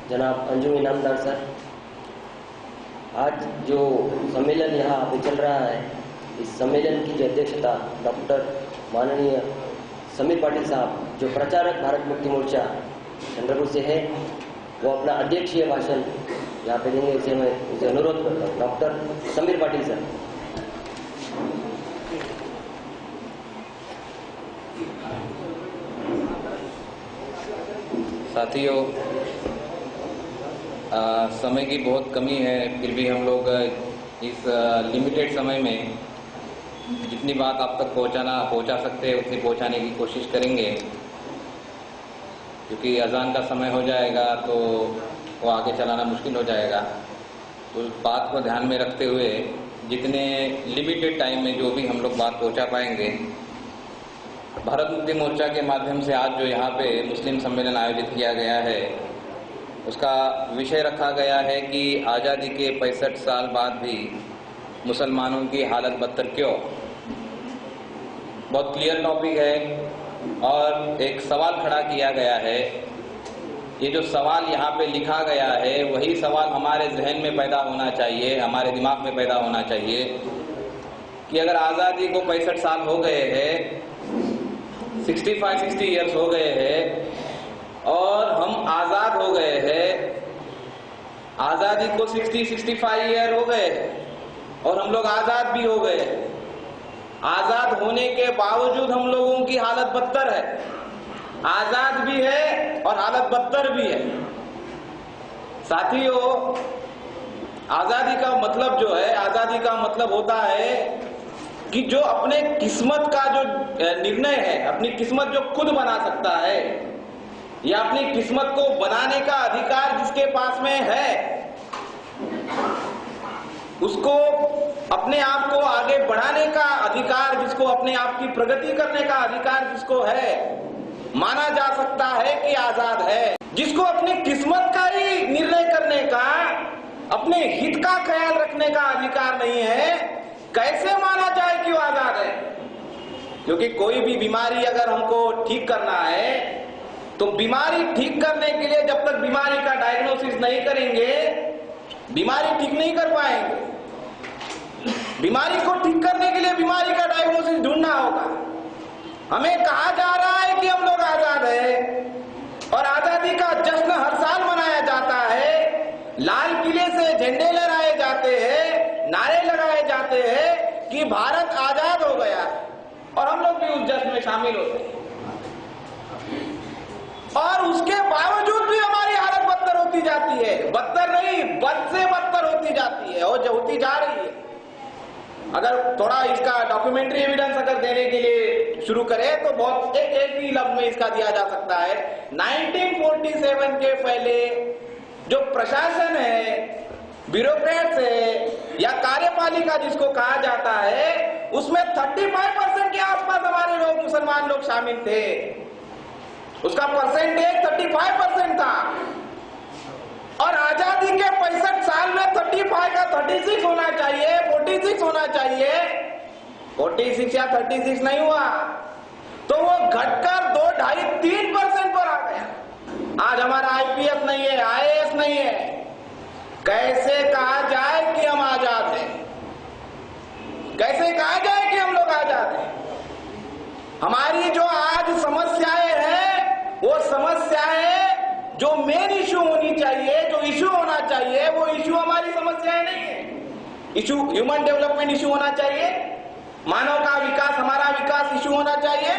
जनाब अंजुम इनामदार सर, आज जो सम्मेलन यहाँ पे चल रहा है, इस सम्मेलन की जो अध्यक्षता डॉक्टर माननीय समीर पाटिल साहब, जो प्रचारक भारत मुक्ति मोर्चा चंद्रपुर से है, वो अपना अध्यक्षीय भाषण यहाँ पे देंगे। इसे मैं उसे अनुरोध करता हूँ, डॉक्टर समीर पाटिल सर। साथियों, समय की बहुत कमी है, फिर भी हम लोग इस लिमिटेड समय में जितनी बात आप तक पहुंचा सकते हैं उतनी पहुंचाने की कोशिश करेंगे, क्योंकि अजान का समय हो जाएगा तो वो आगे चलाना मुश्किल हो जाएगा। तो उस बात को ध्यान में रखते हुए जितने लिमिटेड टाइम में जो भी हम लोग बात पहुंचा पाएंगे, भारत मुक्ति मोर्चा के माध्यम से आज जो यहाँ पे मुस्लिम सम्मेलन आयोजित किया गया है, उसका विषय रखा गया है कि आज़ादी के 65 साल बाद भी मुसलमानों की हालत बदतर क्यों। बहुत क्लियर टॉपिक है और एक सवाल खड़ा किया गया है। ये जो सवाल यहाँ पे लिखा गया है वही सवाल हमारे जहन में पैदा होना चाहिए, हमारे दिमाग में पैदा होना चाहिए कि अगर आज़ादी को 65 साल हो गए हैं, 60 इयर्स हो गए हैं और हम आज़ाद हो गए हैं, आज़ादी को 65 ईयर हो गए और हम लोग आज़ाद भी हो गए। आज़ाद होने के बावजूद हम लोगों की हालत बदतर है, आज़ाद भी है और हालत बदतर भी है। साथियों, आज़ादी का मतलब जो है, आज़ादी का मतलब होता है कि जो अपने किस्मत का जो निर्णय है, अपनी किस्मत जो खुद बना सकता है, या अपनी किस्मत को बनाने का अधिकार जिसके पास में है, उसको अपने आप को आगे बढ़ाने का अधिकार, जिसको अपने आप की प्रगति करने का अधिकार जिसको है, माना जा सकता है कि आजाद है। जिसको अपनी किस्मत का ही निर्णय करने का, अपने हित का ख्याल रखने का अधिकार नहीं है, कैसे माना जाए कि वो आजाद है। क्योंकि कोई भी बीमारी अगर हमको ठीक करना है तो बीमारी ठीक करने के लिए जब तक बीमारी का डायग्नोसिस नहीं करेंगे, बीमारी ठीक नहीं कर पाएंगे। बीमारी को ठीक करने के लिए बीमारी का डायग्नोसिस ढूंढना होगा। हमें कहा जा रहा है कि हम लोग आजाद हैं और आजादी का जश्न हर साल मनाया जाता है। लाल किले से झंडे लहराए जाते हैं, नारे लगाए जाते हैं कि भारत आजाद हो गया, और हम लोग भी उस जश्न में शामिल होते हैं। और उसके बावजूद भी हमारी हालत बदतर होती जाती है, बदतर नहीं बद से बदतर होती जाती है और जो होती जा रही है। अगर थोड़ा इसका डॉक्यूमेंट्री एविडेंस अगर देने के लिए शुरू करें तो बहुत एक ही लफ्ज में इसका दिया जा सकता है। 1947 के पहले जो प्रशासन है, ब्यूरोक्रेट्स है या कार्यपालिका जिसको कहा जाता है, उसमें 35% के आसपास हमारे लोग, मुसलमान लोग शामिल थे। उसका परसेंटेज 35% था और आजादी के 65 साल में 35 का 36 होना चाहिए, 46 होना चाहिए। 46 या 36 नहीं हुआ तो वो घटकर 2, 2.5, 3% पर आ गया। आज हमारा आईपीएस नहीं है, आईएएस नहीं है। कैसे कहा जाए कि हम आजाद हैं? कैसे कहा जाए कि हम लोग आजाद हैं? हमारी जो आज समस्याएं हैं, वो समस्याएं जो मेन इशू होनी चाहिए, जो इशू होना चाहिए, वो इशू हमारी समस्याएं नहीं है। इशू ह्यूमन डेवलपमेंट इशू होना चाहिए, मानव का विकास, हमारा विकास इशू होना चाहिए।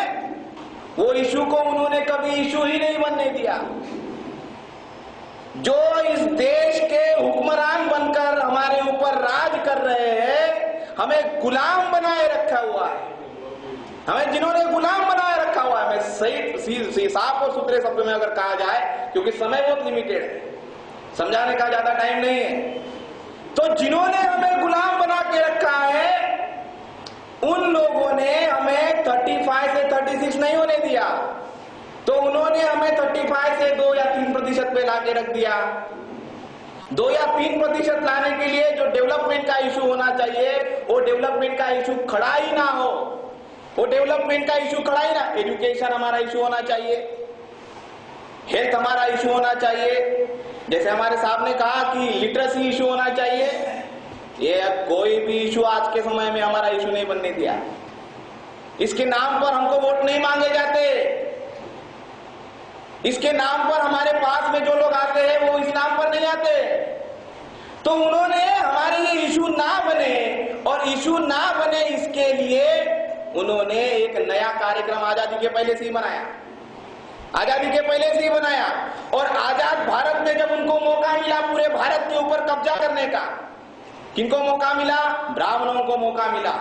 वो इशू को उन्होंने कभी इशू ही नहीं बनने दिया। जो इस देश के हुक्मरान बनकर हमारे ऊपर राज कर रहे हैं, हमें गुलाम बनाए रखा हुआ है। हमें जिन्होंने गुलाम बनाए रखा हुआ है, मैं सही साफ और सुथरे शब्दों में अगर कहा जाए, क्योंकि समय बहुत लिमिटेड है, समझाने का ज्यादा टाइम नहीं है, तो जिन्होंने हमें गुलाम बना के रखा है, उन लोगों ने हमें 35 से 36 नहीं होने दिया, तो उन्होंने हमें 35 से 2 या 3% पे लाके रख दिया। 2 या 3% लाने के लिए जो डेवलपमेंट का इशू होना चाहिए, वो डेवलपमेंट का इशू खड़ा ही ना हो। वो डेवलपमेंट का इशू खड़ा ही ना, एजुकेशन हमारा इशू होना चाहिए। हेल्थ हमारा इशू होना चाहिए, जैसे हमारे साहब ने कहा कि लिटरेसी इशू होना चाहिए। ये कोई भी इशू आज के समय में हमारा इशू नहीं बनने दिया। इसके नाम पर हमको वोट नहीं मांगे जाते, इसके नाम पर हमारे पास में जो लोग आते हैं वो इस नाम पर नहीं आते। तो उन्होंने हमारे ये इशू ना बने, और इशू ना बने इसके लिए उन्होंने एक नया कार्यक्रम आजादी के पहले से ही बनाया, आजादी के पहले से ही बनाया। और आजाद भारत में जब उनको मौका मिला पूरे भारत के ऊपर कब्जा करने का, किनको मौका मिला? ब्राह्मणों को मौका मिला।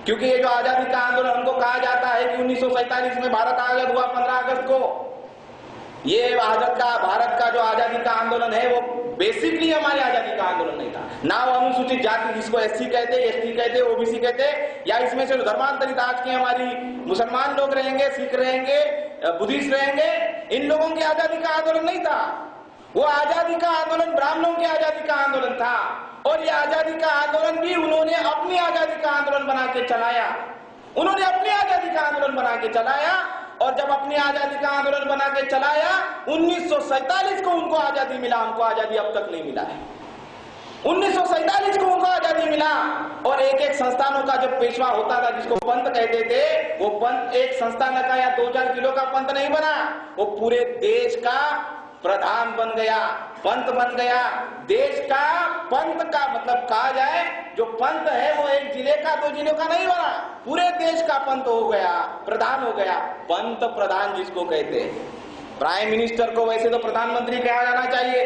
क्योंकि ये जो आजादी का आंदोलन हमको कहा जाता है कि 1947 में भारत आजाद हुआ 15 अगस्त को, ये भारत का जो आजादी का आंदोलन है वो बेसिकली हमारी आजादी का आंदोलन नहीं था ना। वो अनुसूचित जाति जिसको एससी कहते, एसटी कहते, ओबीसी कहते, या इसमें से धर्मांतरित आज के हमारी मुसलमान लोग रहेंगे, सिख रहेंगे, बुद्धिस्ट रहेंगे, इन लोगों की आजादी का आंदोलन नहीं था। वो आजादी का आंदोलन ब्राह्मणों की आजादी का आंदोलन था। और ये आजादी का आंदोलन भी उन्होंने अपनी आजादी का आंदोलन बना के चलाया, उन्होंने अपनी आजादी का आंदोलन बना के चलाया। और जब अपनी आजादी का आंदोलन बना के चलाया, 1947 को उनको आजादी मिला, हमको आजादी अब तक नहीं मिला है। 1947 को उनको आजादी मिला। और एक एक संस्थानों का जब पेशवा होता था, जिसको पंत कहते थे, वो पंत एक संस्थान का या 2-4 किलो का पंत नहीं बना, वो पूरे देश का प्रधान बन गया, पंत बन गया। देश का पंत का मतलब कहा जाए, जो पंत है वो एक जिले का 2 जिलों का नहीं बना, पूरे देश का पंत हो गया, प्रधान हो गया। पंत प्रधान जिसको कहते हैं, प्राइम मिनिस्टर को वैसे तो प्रधानमंत्री कहा जाना चाहिए,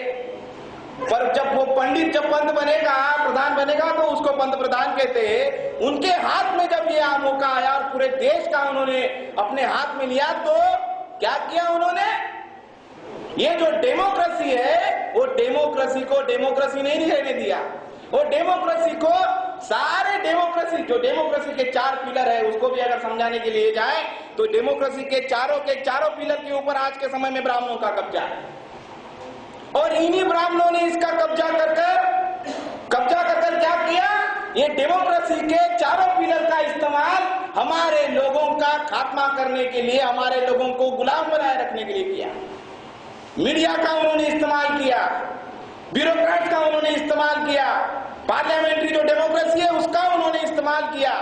पर जब वो पंडित जब पंत बनेगा, प्रधान बनेगा, तो उसको पंत प्रधान कहते हैं। उनके हाथ में जब ये मौका आया और पूरे देश का उन्होंने अपने हाथ में लिया, तो क्या किया उन्होंने? ये जो डेमोक्रेसी है, वो डेमोक्रेसी को डेमोक्रेसी नहीं रहने दिया। वो डेमोक्रेसी को सारे डेमोक्रेसी, जो डेमोक्रेसी के 4 पिलर है, उसको भी अगर समझाने के लिए जाए तो डेमोक्रेसी के चारों पिलर के ऊपर आज के समय में ब्राह्मणों का कब्जा है। और इन्हीं ब्राह्मणों ने इसका कब्जा कर क्या किया? ये डेमोक्रेसी के चारों पिलर का इस्तेमाल हमारे लोगों का खात्मा करने के लिए, हमारे लोगों को गुलाम बनाए रखने के लिए किया। मीडिया का उन्होंने इस्तेमाल किया, ब्यूरोक्रेट्स का उन्होंने इस्तेमाल किया, पार्लियामेंट्री जो डेमोक्रेसी है उसका उन्होंने इस्तेमाल किया।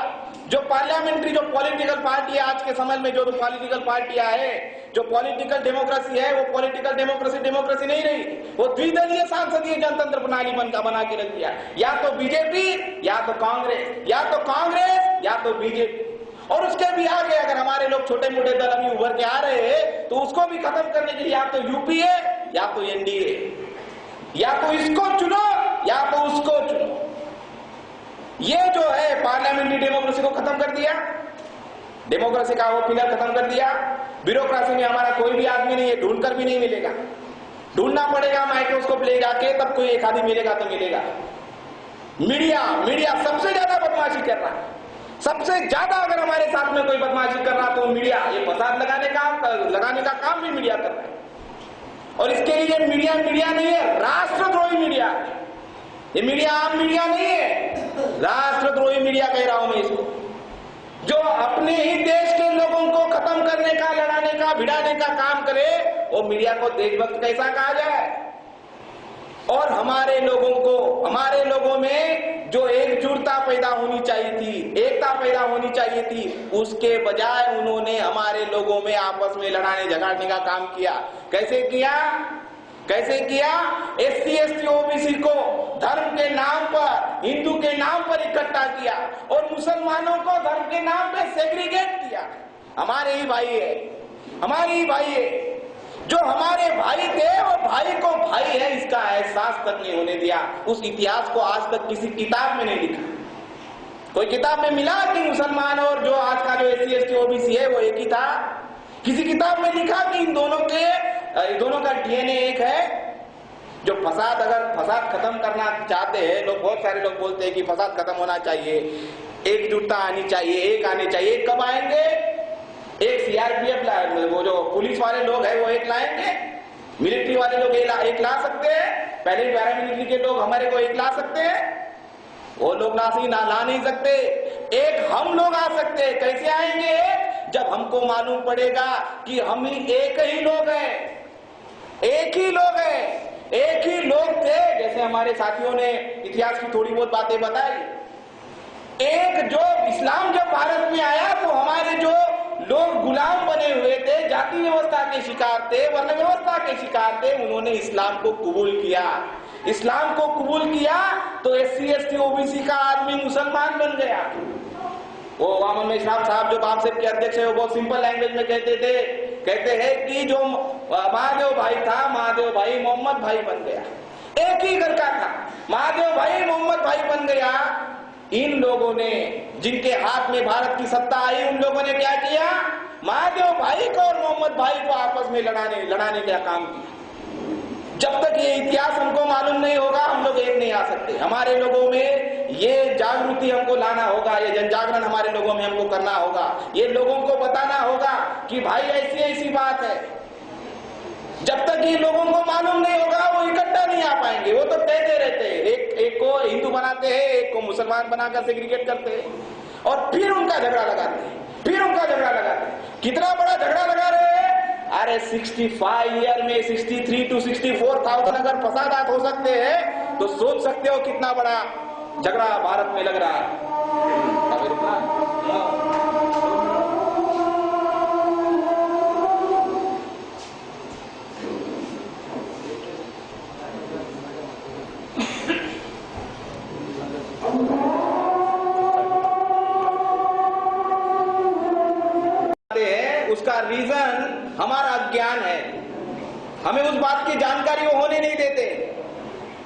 जो पार्लियामेंट्री जो पॉलिटिकल पार्टी है आज के समय में, जो पॉलिटिकल पार्टियां है, जो पॉलिटिकल डेमोक्रेसी है, वो पॉलिटिकल डेमोक्रेसी नहीं रही, वो द्विदलीय सांसदीय जनतंत्र प्रणाली बना के रख दिया। या तो बीजेपी या तो कांग्रेस, या तो कांग्रेस या तो बीजेपी। और उसके भी आगे अगर हमारे लोग छोटे मोटे दल अभी उभर के आ रहे हैं, तो उसको भी खत्म करने के लिए या तो यूपीए या तो एनडीए, या तो इसको चुनो या तो उसको चुनो। ये जो है पार्लियामेंट्री डेमोक्रेसी को खत्म कर दिया, डेमोक्रेसी का वो पिलर खत्म कर दिया। ब्यूरोक्रेसी में हमारा कोई भी आदमी नहीं है, ढूंढकर भी नहीं मिलेगा, ढूंढना पड़ेगा माइक्रोस्कोप ले जाके, तब कोई एक आदमी मिलेगा तो मिलेगा। मीडिया सबसे ज्यादा बदमाशी कर रहा है, सबसे ज्यादा अगर हमारे साथ में कोई बदमाशी कर रहा तो मीडिया, ये फसाद लगाने का काम भी मीडिया कर रहा है। और इसके लिए मीडिया नहीं है, राष्ट्रद्रोही मीडिया है। ये मीडिया आम मीडिया नहीं है, राष्ट्रद्रोही मीडिया कह रहा हूं मैं इसको, जो अपने ही देश के लोगों को खत्म करने का, लड़ाने का, भिड़ाने का काम करे। वो मीडिया को देशभक्त कैसा कहा जाए? और हमारे लोगों में जो एकजुटता पैदा होनी चाहिए थी, एकता पैदा होनी चाहिए थी, उसके बजाय उन्होंने हमारे लोगों में आपस में लड़ाने झगड़ने का काम किया। कैसे किया? एससी एसटी ओबीसी को धर्म के नाम पर, हिंदू के नाम पर इकट्ठा किया और मुसलमानों को धर्म के नाम पर सेग्रीगेट किया। हमारे ही भाई है। जो हमारे भाई थे वो भाई को भाई है इसका एहसास तक नहीं होने दिया। उस इतिहास को आज तक किसी किताब में नहीं लिखा। कोई किताब में मिला कि मुसलमान और जो आज का जो एससी एसटी ओबीसी है वो एक ही था? किसी किताब में लिखा कि इन दोनों का डीएनए एक है? जो अगर फसाद खत्म करना चाहते हैं लोग, बहुत सारे लोग बोलते हैं कि फसाद खत्म होना चाहिए, एकजुटता आनी चाहिए, एक आने चाहिए। कब आएंगे? एक सीआरपीएफ लाएंगे, वो जो पुलिस वाले लोग हैं वो एक लाएंगे, मिलिट्री वाले लोग एक ला सकते हैं, पहले पैरामिलिट्री के लोग हमारे को एक ला सकते हैं, वो लोग ला नहीं सकते। एक हम लोग आ सकते हैं। कैसे आएंगे? जब हमको मालूम पड़ेगा कि हम ही एक ही लोग हैं, एक ही लोग हैं, एक ही लोग थे। जैसे हमारे साथियों ने इतिहास की थोड़ी बहुत बातें बताई, एक जो इस्लाम जब भारत में आया तो हमारे जो लोग गुलाम बने हुए थे, जाति व्यवस्था के शिकार थे, वर्ण व्यवस्था के शिकार थे, उन्होंने इस्लाम को कबूल किया। इस्लाम को कबूल किया तो SC ST OBC का आदमी मुसलमान बन गया। वो अवाम मेशराफ साहब जो बाप के अध्यक्ष है, वो बहुत सिंपल लैंग्वेज में कहते हैं कि जो महादेव भाई था, महादेव भाई मोहम्मद भाई बन गया। एक ही घर का था, महादेव भाई मोहम्मद भाई बन गया। इन लोगों ने, जिनके हाथ में भारत की सत्ता आई, उन लोगों ने क्या किया? महादेव भाई को और मोहम्मद भाई को आपस में लड़ाने का काम किया। जब तक ये इतिहास हमको मालूम नहीं होगा, हम लोग एक नहीं आ सकते। हमारे लोगों में ये जागृति हमको लाना होगा, ये जन जागरण हमारे लोगों में हमको करना होगा। ये लोगों को बताना होगा कि भाई ऐसी ऐसी बात है। जब तक ये लोगों को मालूम नहीं होगा, वो इकट्ठा नहीं आ पाएंगे। वो तो कहते रहते हैं, एक को हिंदू बनाते हैं, एक को मुसलमान बनाकर सेग्रीगेट करते हैं और फिर उनका झगड़ा लगाते हैं, कितना बड़ा झगड़ा लगा रहे हैं। अरे 65 ईयर में 63 to 64,000 अगर फसादात हो सकते हैं तो सोच सकते हो कितना बड़ा झगड़ा भारत में लग रहा है। उसका रीजन हमारा अज्ञान है। हमें उस बात की जानकारी वो होने नहीं देते।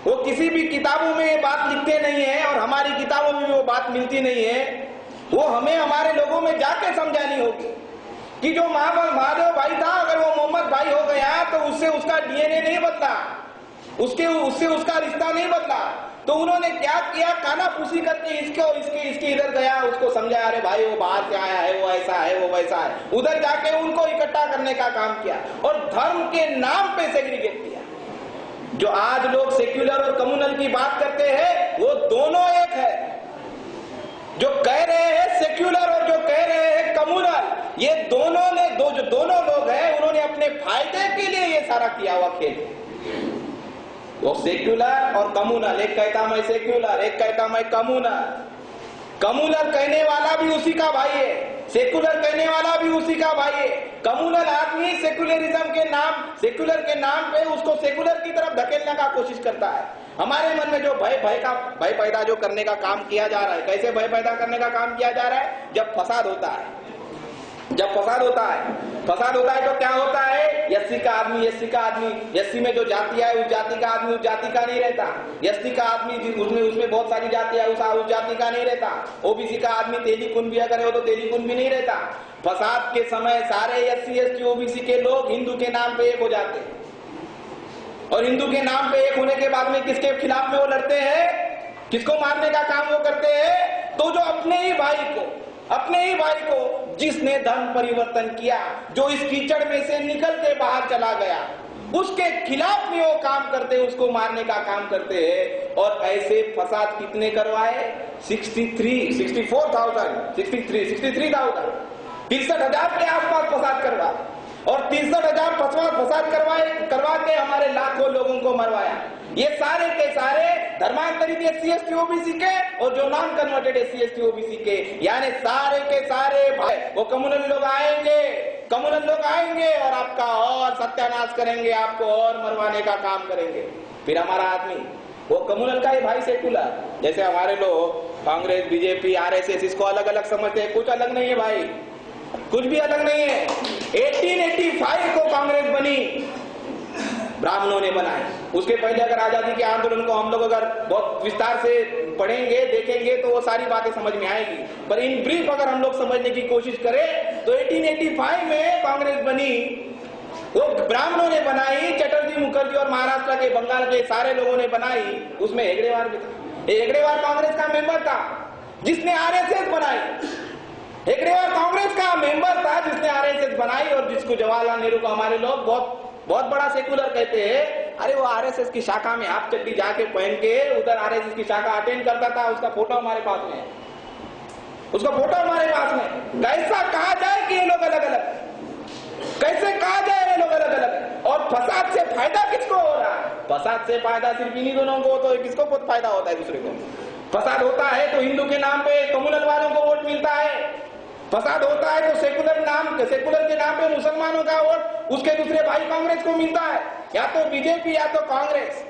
वो किसी भी किताबों में बात लिखते नहीं है और हमारी किताबों में वो बात मिलती नहीं है। वो हमें हमारे लोगों में जाके समझानी होगी कि जो महादेव भाई था, अगर वो मोहम्मद भाई हो गया तो उससे उसका DNA नहीं बदला, उससे उसका रिश्ता नहीं बदला। तो उन्होंने क्या किया? कानाफूसी करके इसके इधर गया, उसको समझाया, अरे भाई वो बाहर से आया है, वो ऐसा है, वो वैसा है। उधर जाके उनको इकट्ठा करने का काम किया और धर्म के नाम पे सेग्रीगेट किया। जो आज लोग सेक्युलर और कम्युनल की बात करते हैं, वो दोनों एक है। जो कह रहे हैं सेक्युलर और जो कह रहे हैं कम्युनल, ये दोनों ने जो दोनों लोग हैं, उन्होंने अपने फायदे के लिए ये सारा किया हुआ खेल। वो सेक्युलर और कम्युनल, एक कहता मैं सेक्युलर, एक कहता मैं कम्युनल। कम्युनल कहने वाला भी उसी का भाई है, सेक्युलर कहने वाला भी उसी का भाई है। कम्युनल आदमी सेक्युलरिज्म के नाम पे उसको सेक्युलर की तरफ धकेलने का कोशिश करता है। हमारे मन में जो भय पैदा जो करने का काम किया जा रहा है, कैसे भय पैदा करने का काम किया जा रहा है? जब फसाद होता है, तो क्या होता है? SC का आदमी, SC में जो जाति है, उस जाति का आदमी उस जाति का नहीं रहता। ST का आदमी उसमें बहुत सारी जाति है, उस जाति का नहीं रहता। OBC का आदमी तेली कुन भी अगर है तो तेली कुन भी नहीं रहता। फसाद के समय सारे SC ST OBC के लोग हिंदू के नाम पे एक हो जाते हैं और हिंदू के नाम पे एक होने के बाद में किसके खिलाफ में वो लड़ते हैं? किसको मारने का काम वो करते हैं? तो जो अपने ही भाई को जिसने धर्म परिवर्तन किया, जो इस कीचड़ में से निकल के बाहर चला गया, उसके खिलाफ में वो काम करते हैं, उसको मारने का काम करते हैं। और ऐसे फसाद कितने करवाए? 63,000 63,000 के आसपास फसाद करवा और 63,000 फसाद करवा के हमारे लाखों लोगों को मरवाया। ये सारे के सारे धर्मांतरित SC ST OBC के और जो non converted SC ST OBC के, यानी सारे के सारे भाई। वो कम्युनल लोग आएंगे और आपका और सत्यानाश करेंगे, आपको और मरवाने का काम करेंगे। फिर हमारा आदमी, वो कम्युनल का ही भाई सेक्युलर। जैसे हमारे लोग कांग्रेस, BJP, RSS इसको अलग अलग समझते हैं। कुछ अलग नहीं है भाई, कुछ भी अलग नहीं है। 1885 को कांग्रेस बनी, ब्राह्मणों ने बनाई। उसके पहले अगर आजादी के आंदोलन को हम लोग अगर बहुत विस्तार से पढ़ेंगे, देखेंगे तो वो सारी बातें समझ में आएगी। पर इन ब्रीफ अगर हम लोग समझने की कोशिश करें तो 1885 में कांग्रेस बनी, वो ब्राह्मणों ने बनाई। चटर्जी, मुखर्जी और महाराष्ट्र के, बंगाल के सारे लोगों ने बनाई। उसमें हेगड़ेवार भी था। हेगड़ेवार कांग्रेस का मेंबर था जिसने RSS बनाई। हेगड़ेवार कांग्रेस का मेंबर था जिसने RSS बनाई और जिसको जवाहरलाल नेहरू को हमारे लोग बहुत बड़ा सेकुलर कहते हैं। अरे वो RSS की शाखा में हाफ चड्डी जाके पहन के उधर RSS की शाखा अटेंड करता था। उसका फोटो हमारे पास में है, कैसा कहा जाए कि ये लोग अलग अलग, कैसे कहा जाए ये लोग अलग अलग? और फसाद से फायदा किसको हो रहा है? फसाद से फायदा सिर्फ इन्हीं दोनों को, तो किसको बहुत फायदा होता है दूसरे को? फसाद होता है तो हिंदू के नाम पे कम्युनल वालों को वोट मिलता है, फसाद होता है तो सेकुलर के नाम पे मुसलमानों का वोट उसके दूसरे भाई कांग्रेस को मिलता है, या तो बीजेपी या तो कांग्रेस।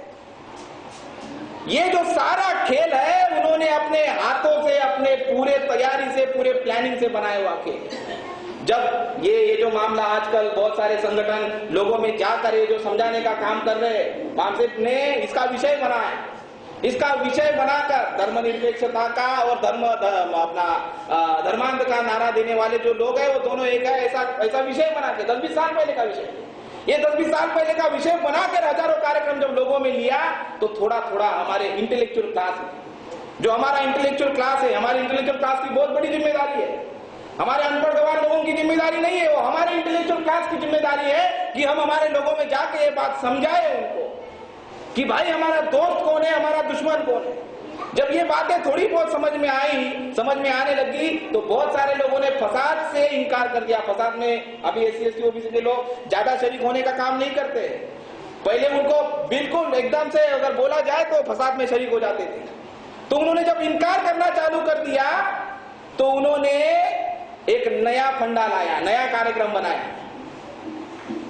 ये जो सारा खेल है उन्होंने अपने हाथों से, अपने पूरे तैयारी से, पूरे प्लानिंग से बनाया हुआ खेल। जब ये जो मामला आजकल बहुत सारे संगठन लोगों में जाकर ये जो समझाने का काम कर रहे हैं, मार्क्सिस्ट ने इसका विषय बनाया, इसका विषय बनाकर धर्मनिरपेक्षता का और धर्मांध का नारा देने वाले जो लोग हैं वो दोनों एक है, ऐसा विषय बना के 10-20 साल पहले का विषय, ये 10-20 साल पहले का विषय बनाकर हजारों कार्यक्रम जब लोगों में लिया तो थोड़ा थोड़ा हमारे इंटेलेक्चुअल क्लास, जो हमारा इंटेलेक्चुअल क्लास है, हमारे इंटेलेक्चुअल क्लास की बहुत बड़ी जिम्मेदारी है, हमारे अनपढ़ गवार लोगों की जिम्मेदारी नहीं है, वो हमारे इंटेलेक्चुअल क्लास की जिम्मेदारी है कि हम हमारे लोगों में जाके ये बात समझाए उनको कि भाई हमारा दोस्त कौन है, हमारा दुश्मन कौन है। जब ये बातें थोड़ी बहुत समझ में आने लगी तो बहुत सारे लोगों ने फसाद से इनकार कर दिया। फसाद में अभी SC/ST OBC के लोग ज्यादा शरीक होने का काम नहीं करते, पहले उनको बिल्कुल एकदम से अगर बोला जाए तो फसाद में शरीक हो जाते थे। तो उन्होंने जब इनकार करना चालू कर दिया तो उन्होंने एक नया फंडा लाया, नया कार्यक्रम बनाया।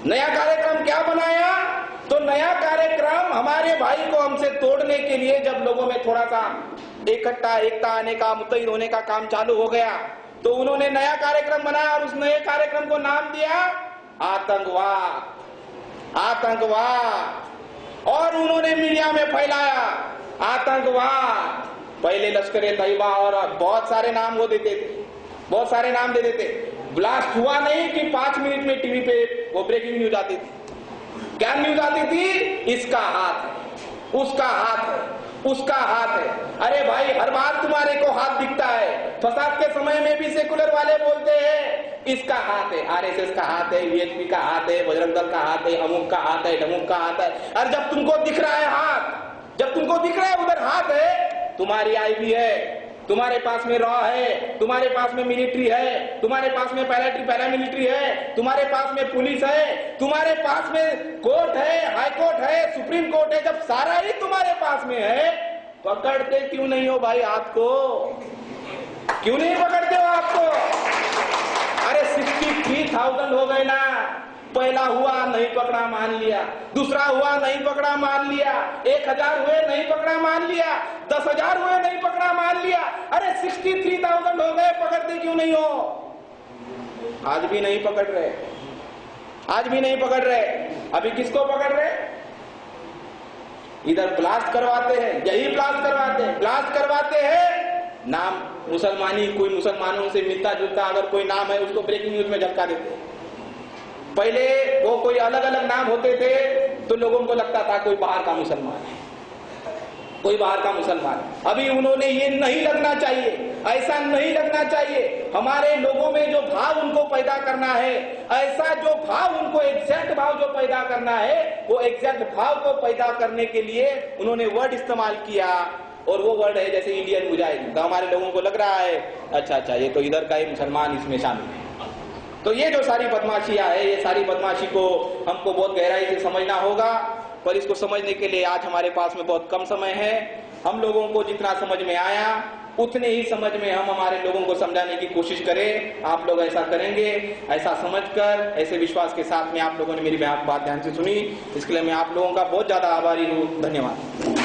नया कार्यक्रम क्या बनाया? तो नया कार्यक्रम हमारे भाई को हमसे तोड़ने के लिए जब लोगों में थोड़ा सा एकता आने का, मुत्तहिद होने का काम चालू हो गया तो उन्होंने नया कार्यक्रम बनाया और उस नए कार्यक्रम को नाम दिया आतंकवाद। और उन्होंने मीडिया में फैलाया आतंकवाद। पहले लश्कर-ए-तैयबा और बहुत सारे नाम वो देते थे, बहुत सारे नाम दे देते। ब्लास्ट हुआ नहीं कि 5 मिनट में टीवी पे वो ब्रेकिंग न्यूज आती थी। क्या न्यूज आती थी? इसका हाथ है, उसका हाथ है, उसका हाथ है। अरे भाई हर बार तुम्हारे को हाथ दिखता है। फसाद के समय में भी सेकुलर वाले बोलते हैं इसका हाथ है, RSS का हाथ है, VHP का हाथ है, बजरंग दल का हाथ है, अमुक का हाथ है, ढमुक का हाथ है। और जब तुमको दिख रहा है हाथ, जब तुमको दिख रहा है उधर हाथ है, तुम्हारी IB है, तुम्हारे पास में रॉ है, तुम्हारे पास में मिलिट्री है, तुम्हारे पास में पैरामिलिट्री है, तुम्हारे पास में पुलिस है, तुम्हारे पास में कोर्ट है, हाई कोर्ट है, सुप्रीम कोर्ट है। जब सारा ही तुम्हारे पास में है, पकड़ते क्यों नहीं हो भाई हाथ को? क्यों नहीं पकड़ते हो हाथ को? अरे 63,000 हो गए ना। पहला हुआ नहीं पकड़ा मान लिया, दूसरा हुआ नहीं पकड़ा मान लिया, 1,000 हुए नहीं पकड़ा मान लिया, 10,000 हुए नहीं पकड़ा मान लिया। अरे 63,000 हो गए, पकड़ते क्यों नहीं हो? आज भी नहीं पकड़ रहे, आज भी नहीं पकड़ रहे। अभी किसको पकड़ रहे? इधर ब्लास्ट करवाते हैं, यही ब्लास्ट करवाते हैं। नाम मुसलमानी, कोई मुसलमानों से मिलता जुलता अगर कोई नाम है उसको ब्रेकिंग न्यूज में झलका देते हैं। पहले वो कोई अलग अलग नाम होते थे तो लोगों को लगता था कोई बाहर का मुसलमान है, कोई बाहर का मुसलमान है। अभी उन्होंने ये नहीं लगना चाहिए, ऐसा नहीं लगना चाहिए। हमारे लोगों में जो भाव उनको पैदा करना है, ऐसा जो भाव उनको एग्जैक्ट भाव जो पैदा करना है, वो एग्जैक्ट भाव को पैदा करने के लिए उन्होंने वर्ड इस्तेमाल किया और वो वर्ड है जैसे इंडियन मुजाहिदीन। तो हमारे लोगों को लग रहा है अच्छा ये तो इधर का ही मुसलमान इसमें शामिल है। तो ये जो सारी बदमाशियां है, ये सारी बदमाशी को हमको बहुत गहराई से समझना होगा। पर इसको समझने के लिए आज हमारे पास में बहुत कम समय है। हम लोगों को जितना समझ में आया उतने ही समझ में हम हमारे लोगों को समझाने की कोशिश करें। आप लोग ऐसा करेंगे, ऐसा समझकर, ऐसे विश्वास के साथ में आप लोगों ने मेरी बात ध्यान से सुनी, इसके लिए मैं आप लोगों का बहुत ज्यादा आभारी हूँ। धन्यवाद।